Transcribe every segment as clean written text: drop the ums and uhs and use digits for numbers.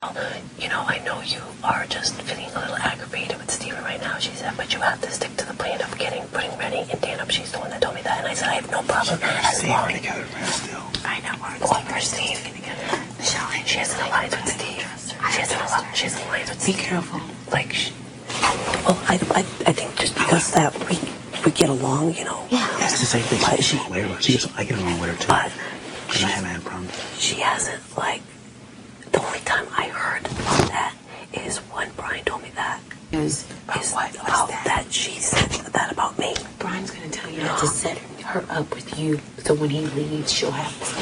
You know, I know you are just feeling a little aggravated with Steven right now, she said, but you have to stick to the plan of putting Rennie and Dan up. She's the one that told me that, and I said, I have no problem. As long as still. I know, we're Steve. Michelle, she has an alliance with Steve. She has an alliance with Steve. Be careful. Like, I think just because that we get along, you know. Yeah. That's the same thing. I get along with her too. But I haven't had a problem. She hasn't, like, the only time I heard about that is when Brian told me that. About that she said that about me. Brian's going to tell you to set her up with you, so when he leaves, she'll have to.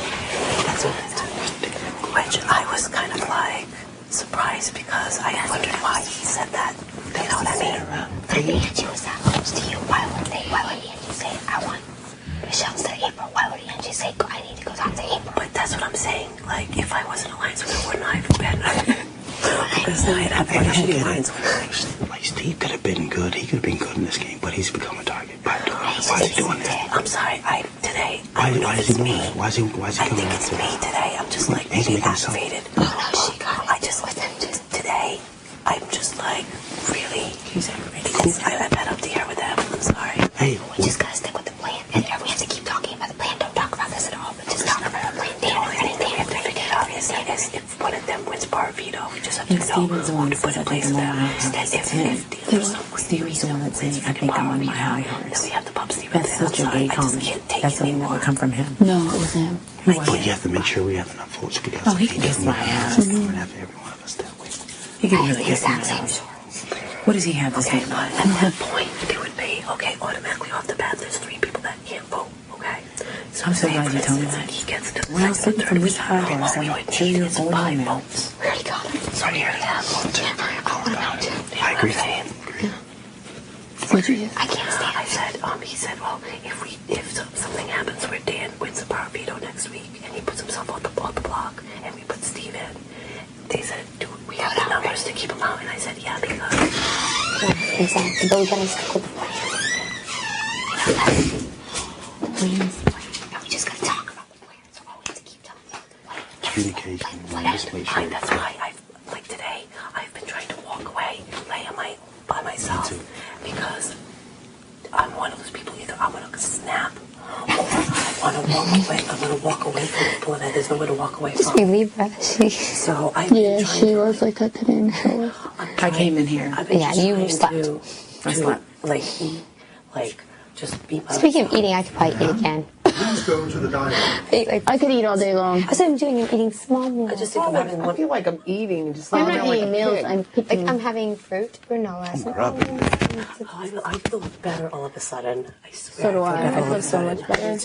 That's what it's doing. Which I was kind of like surprised because I wondered why he said that. You know what I mean? But Angie was that close to you. Why would Angie say, I want Michelle to April? Why would Angie say, I need to go talk to April? But that's what I'm saying. Like, if I was in alliance with her, wouldn't I have been? Because I'd have an alliance with her. Like, Steve could have been good. He could have been good in this game, but he's become a target by doing it. Why is he doing that? I'm sorry. Today. Why is he doing that? Why is he coming I think it's me today. I'm just like really activated. Today, I'm just like really. He's aggravated. I've had up the air with him. I'm sorry. Hey, we just gotta stick with the plan, and we have to keep talking about the plan. Don't talk about this at all, but just talk about the plan. The only thing we have to figure out is if one of them wins bar veto, we just have to know who to put in place of them. Steven's the one that's saying, I think I'm on my high horse. We have to pump Steven. That's such a gay comment. That's something that would come from him. No, it was him. But you have to make sure we have enough votes because he can kiss my ass. We're gonna have every one of us that way. He can really kiss my ass. What does he have to say about it? At that point, it would be, okay, automatically off the bat, there's 3 people that can't vote, okay? So I'm so glad you told me that. He gets to the when I was sitting from this high horse, I'm sure you're voting now. We already got it. Sorry, I agree. What'd you do? I can't stand it. I said, he said, well, if something happens where Dan wins the power veto next week and he puts himself off the block and we put Steve in, they said, do we have the numbers to keep him out? And I said, yeah, because. Yeah, exactly. But we gotta stick with the plan. We just gotta talk about the plan. So all we have to keep telling you the plan. Communication. Just make sure. That's why today, I've been trying to walk away and lay by myself. Because I'm one of those people, either I'm going to snap or I want to walk away. I'm going to walk away from people and there's nowhere to walk away just from. relieve that. So she was like that today. I came in here. You slept. I slept. Like, just be. Speaking of eating, I could probably eat again. Please go to the dining. I could eat all day long. That's what I'm doing. I'm eating small meals. I just think I'm having one. I feel like I'm eating. I'm not eating meals. I'm picking. I'm having fruit, granola. I feel better all of a sudden. I swear. So do I. I feel so much better.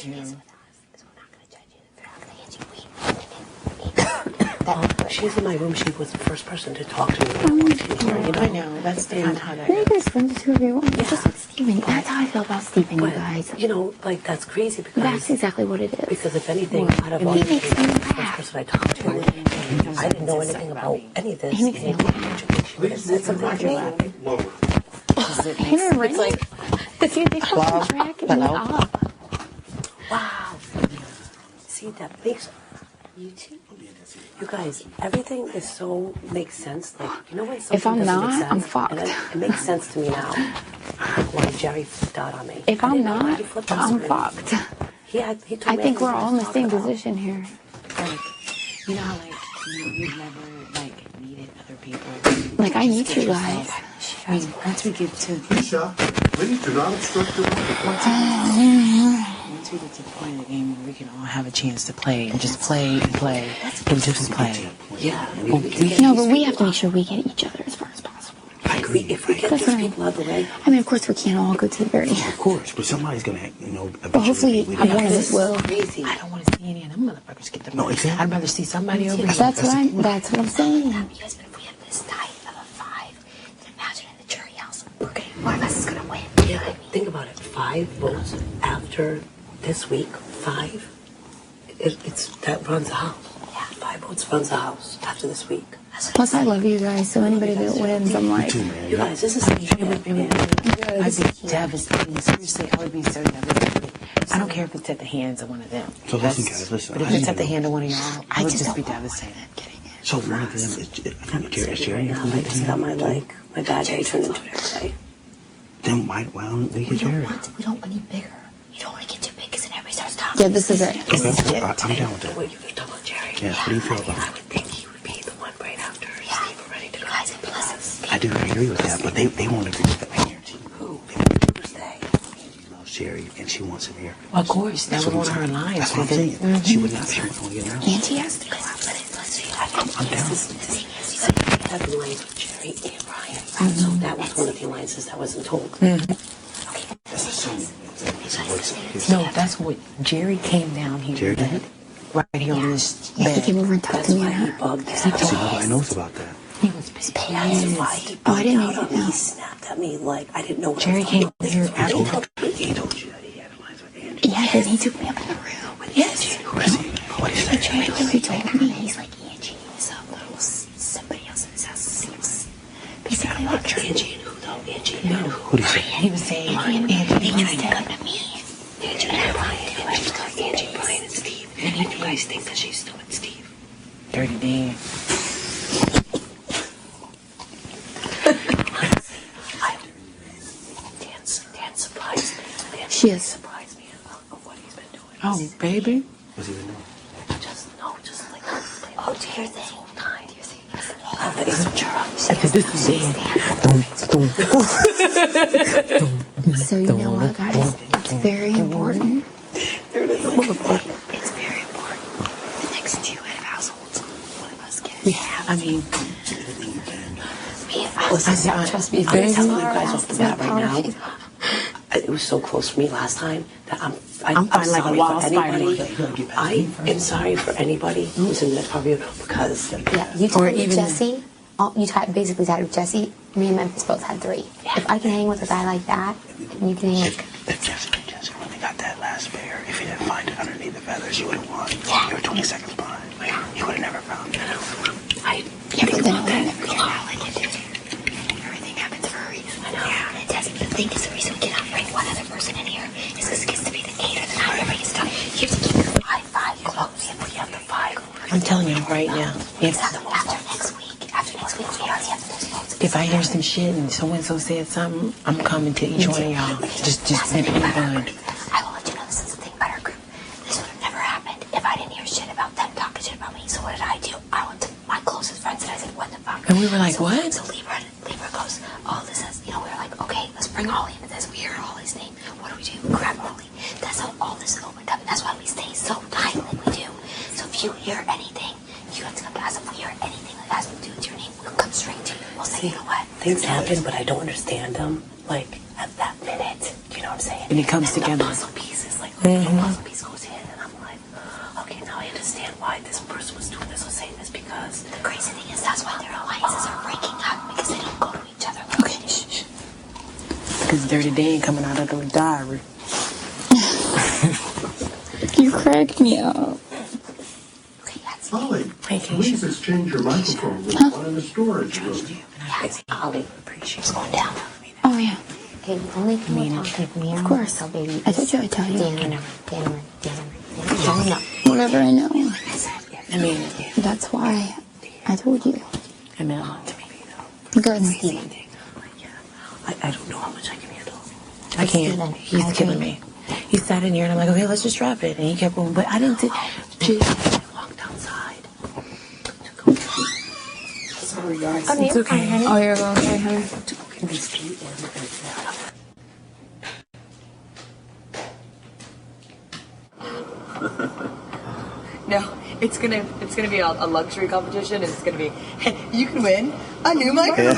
She's in my room. She was the first person to talk to me. I know. That's the kind of how that You guys friends with whoever you want. It's just like Steven. That's how I feel about Steven, you guys. You know, like, that's crazy because. That's exactly what it is. Because if anything, out of all the people, the first person I talked to, I didn't know anything about any of this. He makes me laugh. That's something to me. Lower. It's like, they come track me up. Wow. See, that makes you too. You guys, everything is so makes sense. Like, you know when something If I'm doesn't not, make sense, I'm fucked. and then it makes sense to me now. Like why Jerry flipped out on me. If I'm not, I'm fucked. He told I me think we're all in the everything same to talk position here. Like, you know how, like, you've never, like, needed other people. Like, I need you guys. I mean, once we get to... Lisa, please do not obstruct the Once we get to the point of the game where we can all have a chance to play and just play and play and just play. Yeah. No, but we have to make sure we get each other as far as possible. I agree. If we get these people out the way. I mean, of course, we can't all go to the very end. Of course, but somebody's gonna, But hopefully, one of us will. Crazy. I don't want to see any of them motherfuckers get the No, exactly. I'd rather see somebody over here. That's what I'm saying. Because if we have this tie of a 5, then imagine in the jury house, one of us is gonna win. Yeah, think about it. 5 votes after this week. 5. It's that runs the house. Yeah, 5 votes runs the house after this week. Plus, I love you guys, so anybody that wins, I'm like... You guys, this is... I'd be devastated. Seriously, I would be so devastated. I don't care if it's at the hands of one of them. So listen, guys, listen. But if it's at the hand of one of y'all, I would just be devastated. Getting it. So one of them is Jerry. I just got my bad day turned into it every day. Then why don't they get Jerry? We don't want any bigger. You don't want to get too big because then everybody starts talking. Yeah, this is it. Okay, I'm down with that. What you were talking about Jerry? Yeah, what do you feel about I would think he would be the one right after Steve were ready to go. Guys, plus, I do agree with that, but they won't agree with that here. Who? Who's they? Angie loves Jerry, and she wants him here. Of course, that was one of her lines. That's what I'm saying. She would not. She wouldn't want to get out. Auntie has to go out. let's see. I'm down. I had the lines with Jerry and Ryan. So that was one of the alliances that wasn't told. Let's assume. No, that's what Jerry came down here. Jerry did? Right here on this Yeah, he bed. came over and talked to me and He her. bugged See, nobody knows about that. He was pissed. That's why he Oh, I didn't bugged out even on me. know. He snapped at me like I didn't know what Jerry I was came doing. here He after. told you that he had lines with Angie. Yeah, but he took me up in the room. Yes. Who is he? What is that? Jerry literally told me. He's like Angie is a little somebody else in his house. Basically, like Angie and who though? Angie and who? Who do you say? He was saying, Angie Angie. come to me. Angie and Ryan. Angie, Brian, and Steve. And you guys think that she's still with Steve? Dirty Dan. Dan surprised me. Dan She is. surprised me of what he's been doing. Oh, baby. What's he been doing? Just like Oh, do your thing. whole time. That is This is Dan. So you know what, guys? It's very important. It's very important. The next 2 head of households, one of us gets. I mean, Me and I trust me, I'm baby. telling you guys off the bat right now. It was so close for me last time that I'm I'm fighting like a sorry wild for spider. anybody. I am sorry for anybody who's in that review because Yeah, you Or tied with even- Jesse. Basically tied with Jesse. Me and Memphis both had 3. If I can hang with a guy like that, and you can hang with. If Jessica when they got that last bear, if he didn't find it underneath the feathers, you would have won. You were 20 seconds behind. You would have never found it. Yeah, but then I'll never get I like it, dude. Everything happens for a reason. I know. Yeah, and it doesn't. The thing is, the reason we cannot bring one other person in here is because it gets to be the 8 or the 9. Everybody gets done. You have to keep your 5 close. If we have the 5. I'm telling you right now, After next week, we already have the votes. if I hear some shit and so-and-so said something, I'm coming to each one of y'all. Just nip it in the bud. I will let you know this is the thing about our group. This would have never happened if I didn't hear shit about them talking shit about me. So what did I do? I went to my closest friends and I said, what the fuck? And we were like, what? So Libra goes, oh, this is, we were like, okay, let's bring Ollie into this. We heard Ollie's name. What do we do? We grab Ollie. That's how all this opened up. And that's why we stay so tight like we do. So if you hear anything, you have to come to us. If we hear anything that has to do with your name, we'll come straight to you. We'll say, you know what? Things happen, but I don't understand them. Like at that minute, you know what I'm saying? And it comes and together. The puzzle pieces, like the puzzle piece goes in, and I'm like, okay, now I understand why this person was doing this or saying this because The crazy thing is that's why their alliances are breaking up because they don't go to each other. Okay, shh. Because Dirty Dan coming out of the diary. You cracked me up. Okay, that's Holly, Hey, Keisha. please exchange your microphone with one in the storage room. Ollie would appreciate it's going down. Oh, yeah. Okay, only thing we're talking from here. Of course. So baby, I told you I'd tell you. Dan. Whatever I know. I mean, That's why I told you. I mean, a lot to me. Regarding Same Steven. thing. Like, yeah, I don't know how much I can handle. I can't. Steven, He's I killing agree. me. He sat in here and I'm like, okay, let's just drop it. And he kept going, but I didn't. I walked outside to go. Sorry, guys. It's okay. Oh, you're okay, honey. No, it's gonna be a luxury competition, and it's gonna be, you can win a new microphone.